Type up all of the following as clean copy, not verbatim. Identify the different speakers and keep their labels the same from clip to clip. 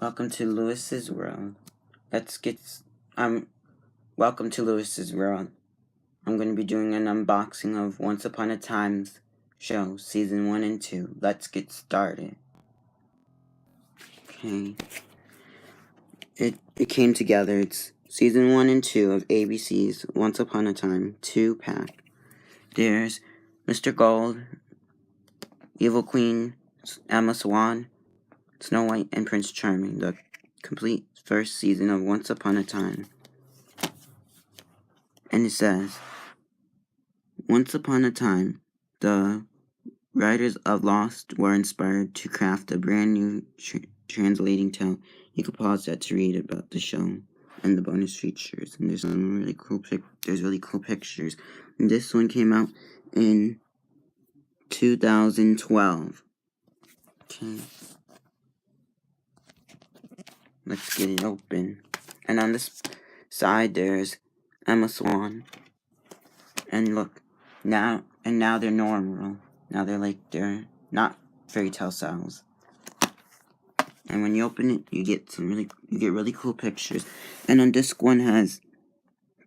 Speaker 1: Welcome to Lewis's World. Welcome to Lewis's World. I'm going to be doing an unboxing of Once Upon a Time's show, Season 1 and 2. Let's get started. Okay. It came together. It's Season 1 and 2 of ABC's Once Upon a Time 2-pack. There's Mr. Gold, Evil Queen, Emma Swan, Snow White, and Prince Charming, the complete first season of Once Upon a Time. And it says, once upon a time, the writers of Lost were inspired to craft a brand new translating tale. You can pause that to read about the show and the bonus features. And there's some really cool pictures. And this one came out in 2012. Okay. Let's get it open. And on this side there's Emma Swan. And look, now they're normal. Now they're not fairy tale styles. And when you open it, you get really cool pictures. And on disc one has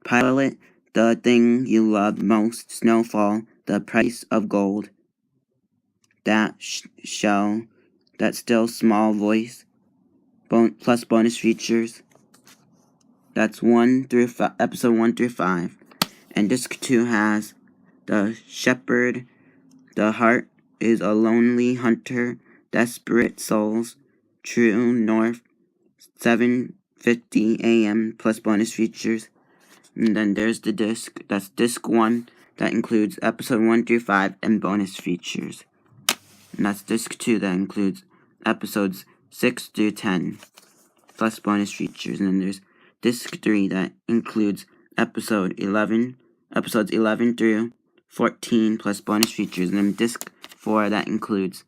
Speaker 1: Pilot, The Thing You Love Most, Snowfall, The Price of Gold, That Show, That Still Small Voice, plus bonus features. That's episode 1 through 5. And disc 2 has The Shepherd, The Heart is a Lonely Hunter, Desperate Souls, True North, 7:50 a.m. plus bonus features. And then there's the disc. That's disc 1. That includes episode 1 through 5 and bonus features. And that's disc 2. That includes episodes 6 through 10 plus bonus features. And then there's disc 3. That includes episodes 11 through 14 plus bonus features. And then disc 4. That includes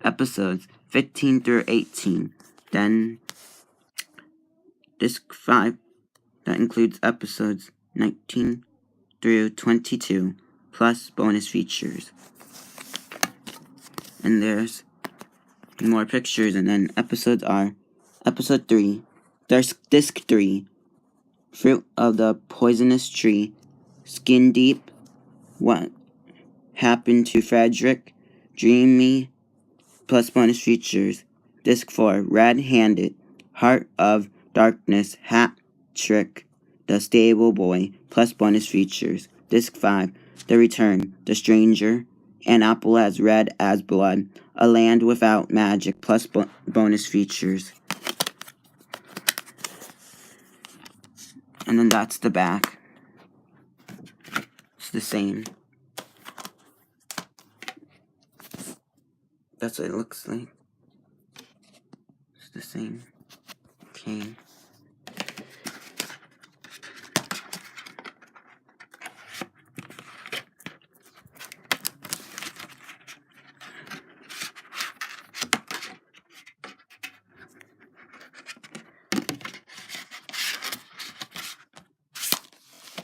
Speaker 1: episodes 15 through 18. Then disc 5, that includes episodes 19 through 22 plus bonus features. And there's more pictures. And then episodes are episode 3, there's disc 3, Fruit of the Poisonous Tree, Skin Deep, What Happened to Frederick, Dreamy, plus bonus features. Disc 4, Red-Handed, Heart of Darkness, Hat Trick, The Stable Boy, plus bonus features. Disc 5, The Return, The Stranger, An Apple as Red as Blood, A Land Without Magic, plus bonus features. And then that's the back. It's the same. That's what it looks like. It's the same. Okay.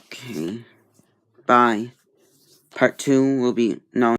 Speaker 1: Okay. Bye. Part 2 will be... No.